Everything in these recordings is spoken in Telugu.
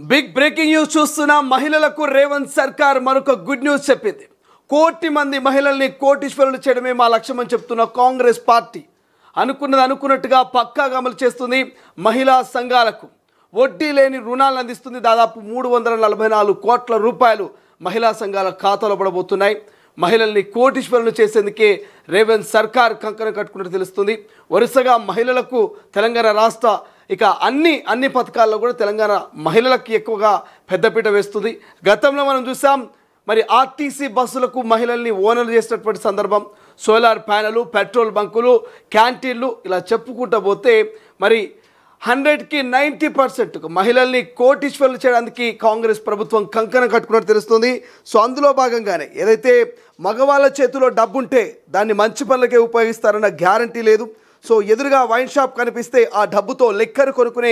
బిగ్ బ్రేకింగ్ న్యూస్ చూస్తున్న మహిళలకు రేవంత్ సర్కార్ మరొక గుడ్ న్యూస్ చెప్పింది. కోటి మంది మహిళల్ని కోటీశ్వరులు చేయడమే మా లక్ష్యం అని చెప్తున్న కాంగ్రెస్ పార్టీ అనుకున్నది అనుకున్నట్టుగా పక్కాగా అమలు చేస్తుంది. మహిళా సంఘాలకు వడ్డీ లేని రుణాలను అందిస్తుంది. దాదాపు 344 కోట్ల రూపాయలు మహిళా సంఘాల ఖాతాలో పడబోతున్నాయి. మహిళల్ని కోటీశ్వరులు చేసేందుకే రేవంత్ సర్కార్ కంకణం కట్టుకున్నట్టు తెలుస్తుంది. వరుసగా మహిళలకు తెలంగాణ రాష్ట్ర అన్ని పథకాల్లో కూడా తెలంగాణ మహిళలకు ఎక్కువగా పెద్దపీట వేస్తుంది. గతంలో మనం చూసాం, మరి ఆర్టీసీ బస్సులకు మహిళల్ని ఓనర్లు చేసినటువంటి సందర్భం, సోలార్ ప్యానెలు, పెట్రోల్ బంకులు, క్యాంటీన్లు, ఇలా చెప్పుకుంటూ పోతే మరి 100కి 90% మహిళల్ని కోటీశ్వరులు చేయడానికి కాంగ్రెస్ ప్రభుత్వం కంకణం కట్టుకున్నట్టు తెలుస్తుంది. సో అందులో భాగంగానే ఏదైతే మగవాళ్ళ చేతిలో డబ్బుంటే దాన్ని మంచి పనులకే ఉపయోగిస్తారన్న గ్యారంటీ లేదు. సో ఎదురుగా వైన్ షాప్ కనిపిస్తే ఆ డబ్బుతో లిక్కర్ కొనుక్కునే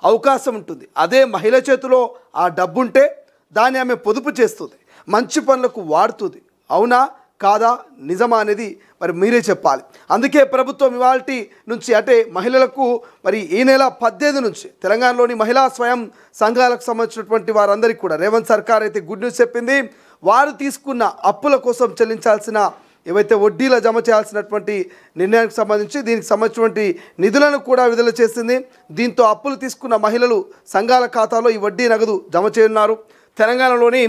అవకాశం ఉంటుంది. అదే మహిళ చేతిలో ఆ డబ్బుంటే దాన్ని ఆమె పొదుపు చేస్తుంది, మంచి పనులకు వాడుతుంది. అవునా కాదా, నిజమా అనేది మరి మీరే చెప్పాలి. అందుకే ప్రభుత్వం ఇవాల్టి నుంచి అంటే మహిళలకు మరి ఈ నెల 18 నుంచి తెలంగాణలోని మహిళా స్వయం సంఘాలకు సంబంధించినటువంటి వారందరికీ కూడా రేవంత్ సర్కార్ అయితే గుడ్ న్యూస్ చెప్పింది. వారు తీసుకున్న అప్పుల కోసం చెల్లించాల్సిన ఏవైతే వడ్డీలో జమ చేయాల్సినటువంటి నిర్ణయానికి సంబంధించి దీనికి సంబంధించినటువంటి నిధులను కూడా విడుదల చేసింది. దీంతో అప్పులు తీసుకున్న మహిళలు సంఘాల ఖాతాలో ఈ వడ్డీ నగదు జమ చేయనున్నారు. తెలంగాణలోని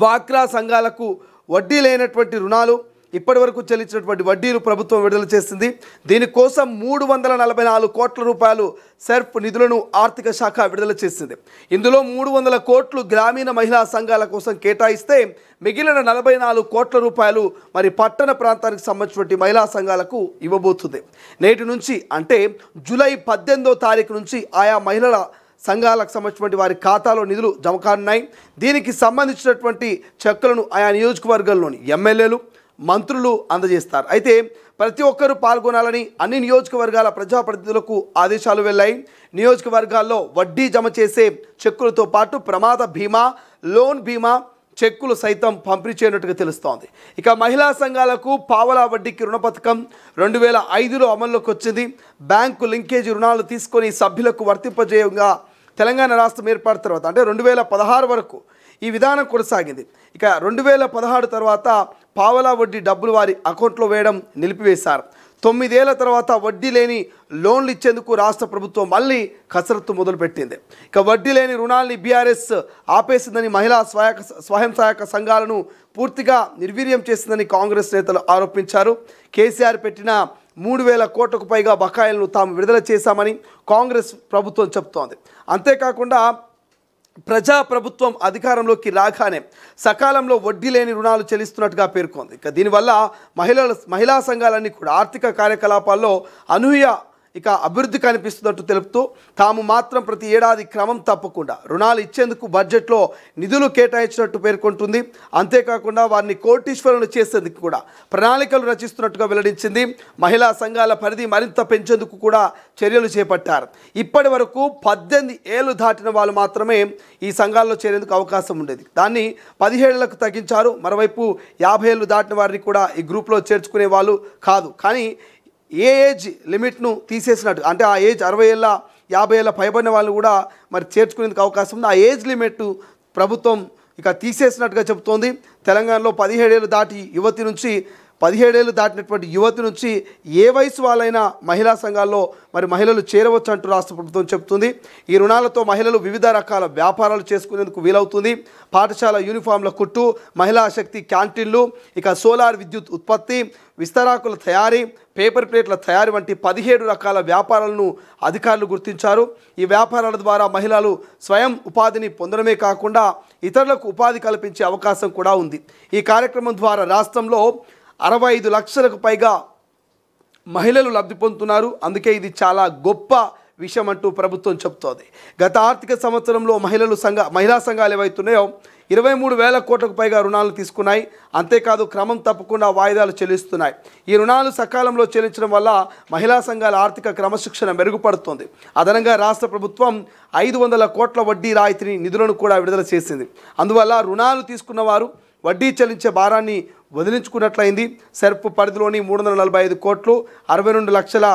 డ్వాక్రా సంఘాలకు వడ్డీ లేనటువంటి రుణాలు ఇప్పటి వరకు చెల్లించినటువంటి వడ్డీలు ప్రభుత్వం విడుదల చేసింది. దీనికోసం 344 కోట్ల రూపాయలు సెర్ఫ్ నిధులను ఆర్థిక శాఖ విడుదల చేసింది. ఇందులో 300 కోట్లు గ్రామీణ మహిళా సంఘాల కోసం కేటాయిస్తే మిగిలిన 44 కోట్ల రూపాయలు మరి పట్టణ ప్రాంతానికి సంబంధించినటువంటి మహిళా సంఘాలకు ఇవ్వబోతుంది. నేటి నుంచి అంటే జూలై 18వ తారీఖు నుంచి ఆయా మహిళల సంఘాలకు సంబంధించినటువంటి వారి ఖాతాలో నిధులు జమ కానున్నాయి. దీనికి సంబంధించినటువంటి చెక్కులను ఆయా నియోజకవర్గాల్లోని ఎమ్మెల్యేలు, మంత్రులు అందజేస్తారు. అయితే ప్రతి ఒక్కరూ పాల్గొనాలని అన్ని నియోజకవర్గాల ప్రజాప్రతినిధులకు ఆదేశాలు వెళ్ళాయి. నియోజకవర్గాల్లో వడ్డీ జమ చేసే చెక్కులతో పాటు ప్రమాద బీమా, లోన్ బీమా చెక్కులు సైతం పంపిణీ చేయనట్టుగా తెలుస్తోంది. మహిళా సంఘాలకు పావలా వడ్డీకి రుణ పథకం 2005లో అమల్లోకి వచ్చింది. బ్యాంకు లింకేజీ రుణాలు తీసుకొని సభ్యులకు వర్తింపజేయంగా తెలంగాణ రాష్ట్రం ఏర్పడిన తర్వాత అంటే 2016 వరకు ఈ విధానం కొనసాగింది. 2016 తర్వాత పావలా వడ్డీ డబ్బులు వారి అకౌంట్లో వేయడం నిలిపివేశారు. 9 ఏళ్ల తర్వాత వడ్డీ లేని లోన్లు ఇచ్చేందుకు రాష్ట్ర ప్రభుత్వం మళ్ళీ కసరత్తు మొదలుపెట్టింది. వడ్డీ లేని రుణాలని బీఆర్ఎస్ ఆపేసిందని, మహిళా స్వయం సహాయక సంఘాలను పూర్తిగా నిర్వీర్యం చేసిందని కాంగ్రెస్ నేతలు ఆరోపించారు. కేసీఆర్ పెట్టిన 3000 కోట్లకు పైగా బకాయిలను తాము విడుదల చేశామని కాంగ్రెస్ ప్రభుత్వం చెబుతోంది. అంతేకాకుండా ప్రజాప్రభుత్వం అధికారంలోకి రాగానే సకాలంలో వడ్డీ లేని రుణాలు చెల్లిస్తున్నట్టుగా పేర్కొంది. దీనివల్ల మహిళా సంఘాలన్నీ కూడా ఆర్థిక కార్యకలాపాల్లో అనూహ్య అభివృద్ధి కనిపిస్తున్నట్టు తెలుపుతూ తాము మాత్రం ప్రతి ఏడాది క్రమం తప్పకుండా రుణాలు ఇచ్చేందుకు బడ్జెట్లో నిధులు కేటాయించినట్టు పేర్కొంటుంది. అంతేకాకుండా వారిని కోటీశ్వరులు చేసేందుకు కూడా ప్రణాళికలు రచిస్తున్నట్టుగా వెల్లడించింది. మహిళా సంఘాల పరిధి మరింత పెంచేందుకు కూడా చర్యలు చేపట్టారు. ఇప్పటి వరకు 18 ఏళ్ళు దాటిన వాళ్ళు మాత్రమే ఈ సంఘాల్లో చేరేందుకు అవకాశం ఉండేది. దాన్ని 17 ఏళ్లకు తగ్గించారు. మరోవైపు 50 ఏళ్ళు దాటిన వారిని కూడా ఈ గ్రూప్లో చేర్చుకునే వాళ్ళు కాదు. కానీ ఏ ఏజ్ లిమిట్ను తీసేసినట్టు అంటే ఆ ఏజ్ 60 ఏళ్ళ 50 ఏళ్ళ పైబడిన వాళ్ళు కూడా మరి చేర్చుకునేందుకు అవకాశం ఉంది. ఆ ఏజ్ లిమిట్ ప్రభుత్వం తీసేసినట్టుగా చెబుతోంది. తెలంగాణలో 17 ఏళ్ళు దాటి యువతి నుంచి 17 ఏళ్ళు దాటినటువంటి యువతి నుంచి ఏ వయసు వాళ్ళైనా మహిళా సంఘాల్లో మరి మహిళలు చేరవచ్చు అంటూ రాష్ట్ర ప్రభుత్వం చెబుతుంది. ఈ రుణాలతో మహిళలు వివిధ రకాల వ్యాపారాలు చేసుకునేందుకు వీలవుతుంది. పాఠశాల యూనిఫామ్ల కుట్టు, మహిళా శక్తి క్యాంటీన్లు, సోలార్ విద్యుత్ ఉత్పత్తి, విస్తరాకుల తయారీ, పేపర్ ప్లేట్ల తయారీ వంటి 17 రకాల వ్యాపారాలను అధికారులు గుర్తించారు. ఈ వ్యాపారాల ద్వారా మహిళలు స్వయం ఉపాధిని పొందడమే కాకుండా ఇతరులకు ఉపాధి కల్పించే అవకాశం కూడా ఉంది. ఈ కార్యక్రమం ద్వారా రాష్ట్రంలో 65 లక్షలకు పైగా మహిళలు లబ్ధి పొందుతున్నారు. అందుకే ఇది చాలా గొప్ప విషయం అంటూ ప్రభుత్వం చెబుతోంది. గత ఆర్థిక సంవత్సరంలో మహిళా సంఘాలు ఏవైతున్నాయో 23,000 కోట్లకు పైగా రుణాలు తీసుకున్నాయి. అంతేకాదు క్రమం తప్పకుండా వాయిదాలు చెల్లిస్తున్నాయి. ఈ రుణాలు సకాలంలో చెల్లించడం వల్ల మహిళా సంఘాల ఆర్థిక క్రమశిక్షణ మెరుగుపడుతుంది. అదనంగా రాష్ట్ర ప్రభుత్వం 500 కోట్ల వడ్డీ రాయితీ నిధులను కూడా విడుదల చేసింది. అందువల్ల రుణాలు తీసుకున్న వారు వడ్డీ చెల్లించే భారాన్ని వదిలించుకున్నట్లయింది. సెర్ప్ పరిధిలోని 345 కోట్లు 62 లక్షల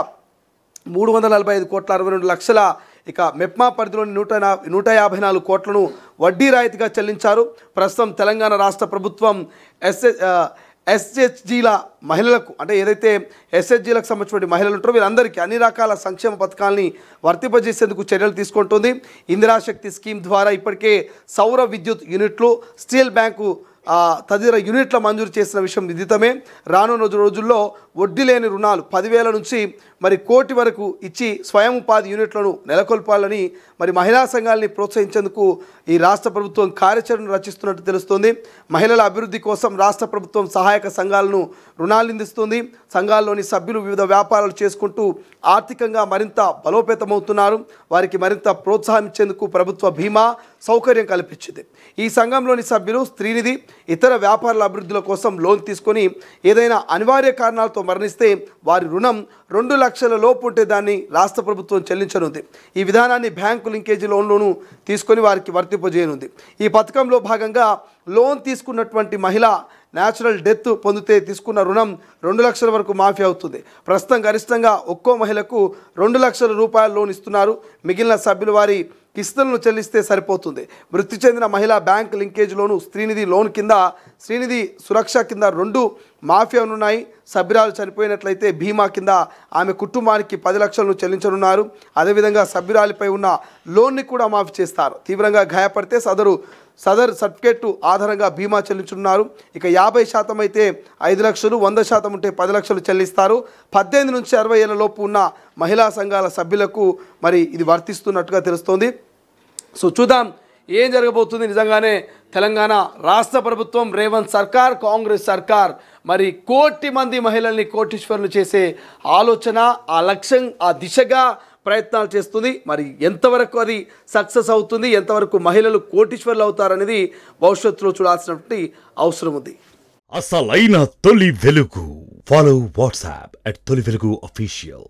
345 కోట్ల 62 లక్షల ఇక మెప్మా పరిధిలోని 154 కోట్లను వడ్డీ రాయితీగా చెల్లించారు. ప్రస్తుతం తెలంగాణ రాష్ట్ర ప్రభుత్వం ఎస్హెచ్జీల మహిళలకు, అంటే ఏదైతే ఎస్హెచ్జీలకు సంబంధించిన మహిళలు ఉంటారో వీరందరికీ అన్ని రకాల సంక్షేమ పథకాలని వర్తింపజేసేందుకు చర్యలు తీసుకుంటుంది. ఇందిరాశక్తి స్కీమ్ ద్వారా ఇప్పటికే సౌర విద్యుత్ యూనిట్లు, స్టీల్ బ్యాంకు తదితర యూనిట్ల మంజూరు చేసిన విషయం విదితమే. రానున్న రోజుల్లో వడ్డీ లేని రుణాలు 10,000 నుంచి మరి 1 కోటి వరకు ఇచ్చి స్వయం ఉపాధి యూనిట్లను నెలకొల్పాలని మరి మహిళా సంఘాలని ప్రోత్సహించేందుకు ఈ రాష్ట్ర ప్రభుత్వం కార్యాచరణ రచిస్తున్నట్టు తెలుస్తోంది. మహిళల అభివృద్ధి కోసం రాష్ట్ర ప్రభుత్వం సహాయక సంఘాలను రుణాలు అందిస్తుంది. సంఘాల్లోని సభ్యులు వివిధ వ్యాపారాలు చేసుకుంటూ ఆర్థికంగా మరింత బలోపేతమవుతున్నారు. వారికి మరింత ప్రోత్సాహం ఇచ్చేందుకు ప్రభుత్వ బీమా సౌకర్యం కల్పించింది. ఈ సంఘంలోని సభ్యులు స్త్రీనిధి, ఇతర వ్యాపారాల అభివృద్ధుల కోసం లోన్ తీసుకొని ఏదైనా అనివార్య కారణాలతో మరణిస్తే వారి రుణం 2 లక్షల లోపు ఉంటే దాన్ని రాష్ట్ర ప్రభుత్వం చెల్లించనుంది. ఈ విధానాన్ని బ్యాంకు లింకేజీ లోన్లోనూ తీసుకొని వారికి వర్తింపజేయనుంది. ఈ పథకంలో భాగంగా లోన్ తీసుకున్నటువంటి మహిళ న్యాచురల్ డెత్ పొందితే తీసుకున్న రుణం 2 లక్షల వరకు మాఫీ అవుతుంది. ప్రస్తుతం గరిష్టంగా ఒక్కో మహిళకు 2 లక్షల రూపాయల లోన్ ఇస్తున్నారు. మిగిలిన సభ్యులు వారి కిస్తులను చెల్లిస్తే సరిపోతుంది. మృతి చెందిన మహిళ బ్యాంక్ లింకేజ్ లోను, స్త్రీనిధి లోన్ కింద, శ్రీనిధి సురక్ష కింద 2 మాఫీ అనున్నాయి. సభ్యురాలు చనిపోయినట్లయితే బీమా కింద ఆమె కుటుంబానికి 10 లక్షలను చెల్లించనున్నారు. అదేవిధంగా సభ్యురాలిపై ఉన్న లోన్ని కూడా మాఫీ చేస్తారు. తీవ్రంగా గాయపడితే సదర్ సర్టిఫికేట్ ఆధారంగా బీమా చెల్లించున్నారు. ఇక 50% అయితే 5 లక్షలు, 100% ఉంటే 10 లక్షలు చెల్లిస్తారు. 18 నుంచి 60 ఏళ్ల లోపు ఉన్న మహిళా సంఘాల సభ్యులకు మరి ఇది వర్తిస్తున్నట్టుగా తెలుస్తోంది. సో చూద్దాం ఏం జరగబోతుంది. నిజంగానే తెలంగాణ రాష్ట్ర ప్రభుత్వం, రేవంత్ సర్కార్, కాంగ్రెస్ సర్కార్ మరి 1 కోటి మంది మహిళల్ని కోటీశ్వరులు చేసే ఆలోచన, ఆ లక్ష్యం, ఆ దిశగా ప్రయత్నాలు చేస్తుంది. మరి ఎంతవరకు అది సక్సెస్ అవుతుంది, ఎంతవరకు మహిళలు కోటీశ్వరులు అవుతారనేది భవిష్యత్తులో చూడాల్సినటువంటి అవసరం ఉంది. అసలైన తొలి వెలుగు. ఫాలో వాట్సాప్ @తొలి వెలుగు official.